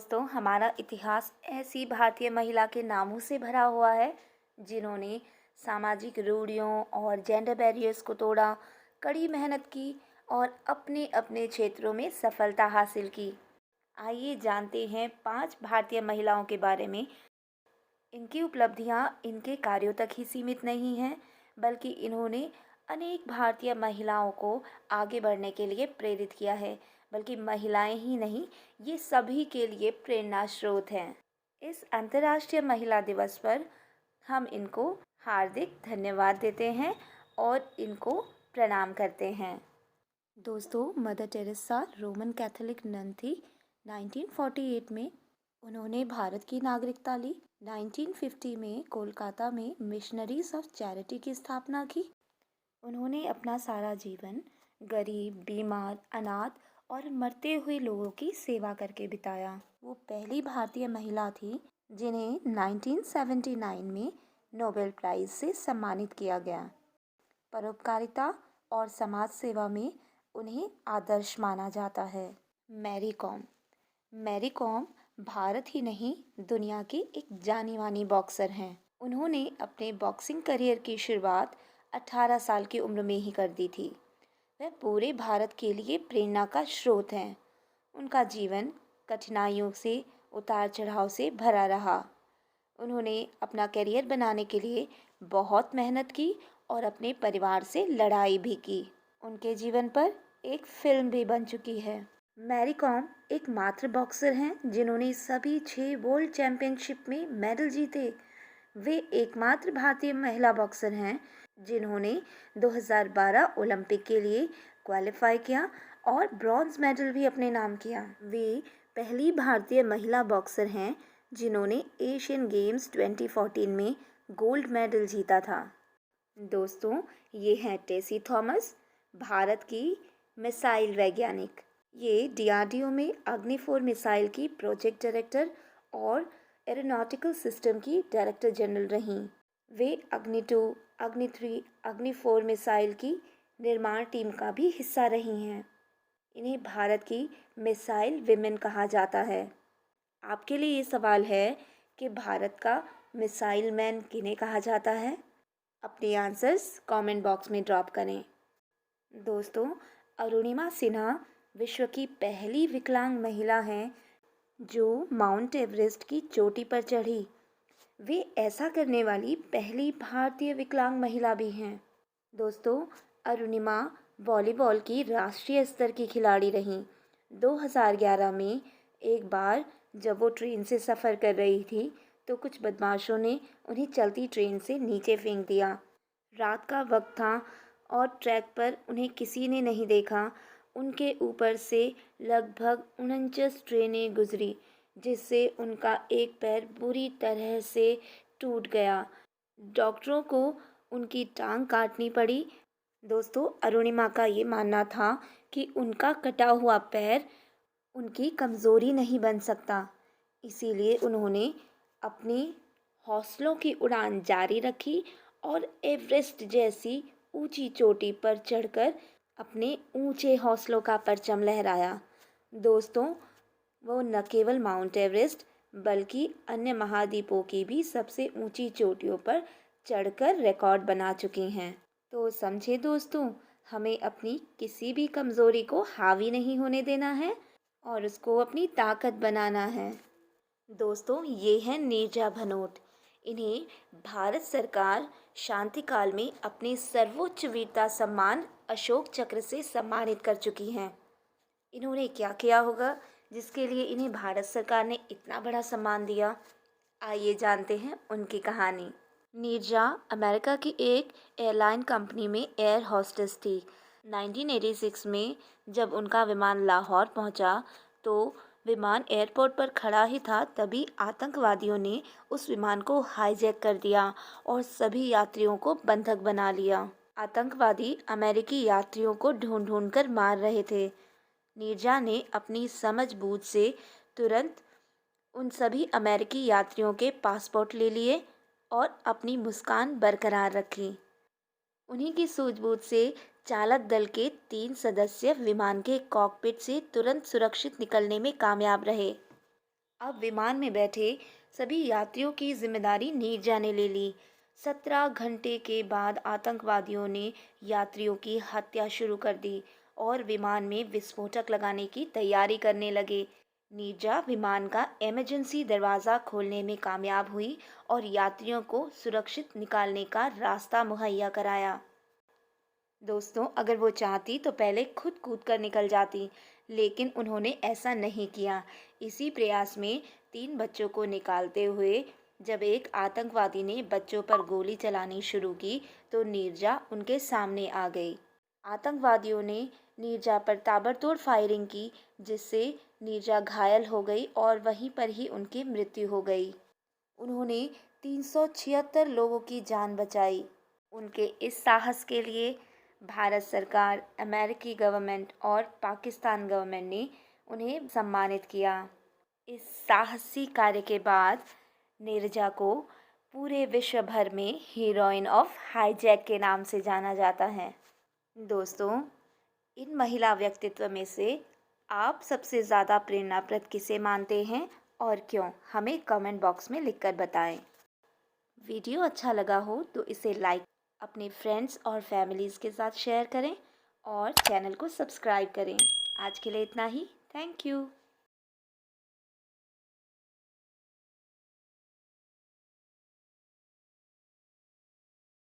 दोस्तों, हमारा इतिहास ऐसी भारतीय महिला के नामों से भरा हुआ है जिन्होंने सामाजिक रूढ़ियों और जेंडर बैरियर्स को तोड़ा, कड़ी मेहनत की और अपने अपने क्षेत्रों में सफलता हासिल की। आइए जानते हैं 5 भारतीय महिलाओं के बारे में। इनकी उपलब्धियां इनके कार्यों तक ही सीमित नहीं हैं, बल्कि इन्होंने अनेक भारतीय महिलाओं को आगे बढ़ने के लिए प्रेरित किया है। बल्कि महिलाएं ही नहीं, ये सभी के लिए प्रेरणा स्रोत हैं। इस अंतर्राष्ट्रीय महिला दिवस पर हम इनको हार्दिक धन्यवाद देते हैं और इनको प्रणाम करते हैं। दोस्तों, Mother Teresa Roman Catholic nun थी। 1948 में उन्होंने भारत की नागरिकता ली। 1950 में कोलकाता में मिशनरीज ऑफ चैरिटी की स्थापना की। उन्होंने अपना सारा जीवन गरीब, बीमार, अनाथ और मरते हुए लोगों की सेवा करके बिताया। वो पहली भारतीय महिला थी जिन्हें 1979 में नोबेल प्राइज से सम्मानित किया गया। परोपकारिता और समाज सेवा में उन्हें आदर्श माना जाता है। मैरी कॉम मैरी कॉम भारत ही नहीं, दुनिया की एक जानी मानी बॉक्सर हैं। उन्होंने अपने बॉक्सिंग करियर की शुरुआत 18 साल की उम्र में ही कर दी थी। वह पूरे भारत के लिए प्रेरणा का स्रोत हैं। उनका जीवन कठिनाइयों से, उतार चढ़ाव से भरा रहा। उन्होंने अपना करियर बनाने के लिए बहुत मेहनत की और अपने परिवार से लड़ाई भी की। उनके जीवन पर एक फिल्म भी बन चुकी है। मैरी कॉम एकमात्र बॉक्सर हैं जिन्होंने सभी 6 वर्ल्ड चैंपियनशिप में मेडल जीते। वे एकमात्र भारतीय महिला बॉक्सर हैं जिन्होंने 2012 ओलंपिक के लिए क्वालिफाई किया और ब्रॉन्ज मेडल भी अपने नाम किया। वे पहली भारतीय महिला बॉक्सर हैं जिन्होंने एशियन गेम्स 2014 में गोल्ड मेडल जीता था। दोस्तों, ये हैं टेसी थॉमस, भारत की मिसाइल वैज्ञानिक। ये डीआरडीओ में अग्नि 4 मिसाइल की प्रोजेक्ट डायरेक्टर और एरोनॉटिकल सिस्टम की डायरेक्टर जनरल रहीं। वे अग्नि 2, अग्नि 3, अग्नि 4 मिसाइल की निर्माण टीम का भी हिस्सा रही हैं। इन्हें भारत की मिसाइल विमेन कहा जाता है। आपके लिए ये सवाल है कि भारत का मिसाइल मैन किन्हें कहा जाता है? अपने आंसर्स कमेंट बॉक्स में ड्रॉप करें। दोस्तों, अरुणिमा सिन्हा विश्व की पहली विकलांग महिला हैं जो माउंट एवरेस्ट की चोटी पर चढ़ी। वे ऐसा करने वाली पहली भारतीय विकलांग महिला भी हैं। दोस्तों, अरुणिमा वॉलीबॉल की राष्ट्रीय स्तर की खिलाड़ी रहीं। 2011 में एक बार जब वो ट्रेन से सफ़र कर रही थी तो कुछ बदमाशों ने उन्हें चलती ट्रेन से नीचे फेंक दिया। रात का वक्त था और ट्रैक पर उन्हें किसी ने नहीं देखा। उनके ऊपर से लगभग 49 ट्रेनें गुजरी, जिससे उनका एक पैर बुरी तरह से टूट गया। डॉक्टरों को उनकी टांग काटनी पड़ी। दोस्तों, अरुणिमा का ये मानना था कि उनका कटा हुआ पैर उनकी कमज़ोरी नहीं बन सकता। इसीलिए उन्होंने अपनी हौसलों की उड़ान जारी रखी और एवरेस्ट जैसी ऊंची चोटी पर चढ़कर अपने ऊंचे हौसलों का परचम लहराया। दोस्तों, वो न केवल माउंट एवरेस्ट बल्कि अन्य महाद्वीपों की भी सबसे ऊंची चोटियों पर चढ़कर रिकॉर्ड बना चुकी हैं। तो समझे दोस्तों, हमें अपनी किसी भी कमज़ोरी को हावी नहीं होने देना है और उसको अपनी ताकत बनाना है। दोस्तों, ये हैं नीरजा भनोट। इन्हें भारत सरकार शांति काल में अपने सर्वोच्च वीरता सम्मान अशोक चक्र से सम्मानित कर चुकी हैं। इन्होंने क्या किया होगा जिसके लिए इन्हें भारत सरकार ने इतना बड़ा सम्मान दिया? आइए जानते हैं उनकी कहानी। नीरजा अमेरिका की एक एयरलाइन कंपनी में एयर होस्टेस थी। 1986 में जब उनका विमान लाहौर पहुंचा तो विमान एयरपोर्ट पर खड़ा ही था, तभी आतंकवादियों ने उस विमान को हाईजैक कर दिया और सभी यात्रियों को बंधक बना लिया। आतंकवादी अमेरिकी यात्रियों को ढूंढ ढूंढ कर मार रहे थे। नीरजा ने अपनी समझबूझ से तुरंत उन सभी अमेरिकी यात्रियों के पासपोर्ट ले लिए और अपनी मुस्कान बरकरार रखी। उन्हीं की सूझबूझ से चालक दल के 3 सदस्य विमान के कॉकपिट से तुरंत सुरक्षित निकलने में कामयाब रहे। अब विमान में बैठे सभी यात्रियों की जिम्मेदारी नीरजा ने ले ली। 17 घंटे के बाद आतंकवादियों ने यात्रियों की हत्या शुरू कर दी और विमान में विस्फोटक लगाने की तैयारी करने लगे। नीरजा विमान का इमरजेंसी दरवाज़ा खोलने में कामयाब हुई और यात्रियों को सुरक्षित निकालने का रास्ता मुहैया कराया। दोस्तों, अगर वो चाहती तो पहले खुद कूद कर निकल जाती, लेकिन उन्होंने ऐसा नहीं किया। इसी प्रयास में 3 बच्चों को निकालते हुए जब एक आतंकवादी ने बच्चों पर गोली चलानी शुरू की, तो नीरजा उनके सामने आ गई। आतंकवादियों ने नीरजा पर ताबड़तोड़ फायरिंग की, जिससे नीरजा घायल हो गई और वहीं पर ही उनकी मृत्यु हो गई। उन्होंने 376 लोगों की जान बचाई। उनके इस साहस के लिए भारत सरकार, अमेरिकी गवर्नमेंट और पाकिस्तान गवर्नमेंट ने उन्हें सम्मानित किया। इस साहसी कार्य के बाद नीरजा को पूरे विश्व भर में हीरोइन ऑफ हाईजैक के नाम से जाना जाता है। दोस्तों, इन महिला व्यक्तित्व में से आप सबसे ज़्यादा प्रेरणाप्रद किसे मानते हैं और क्यों? हमें कमेंट बॉक्स में लिखकर बताएं। वीडियो अच्छा लगा हो तो इसे लाइक, अपने फ्रेंड्स और फैमिलीज़ के साथ शेयर करें और चैनल को सब्सक्राइब करें। आज के लिए इतना ही। Thank you.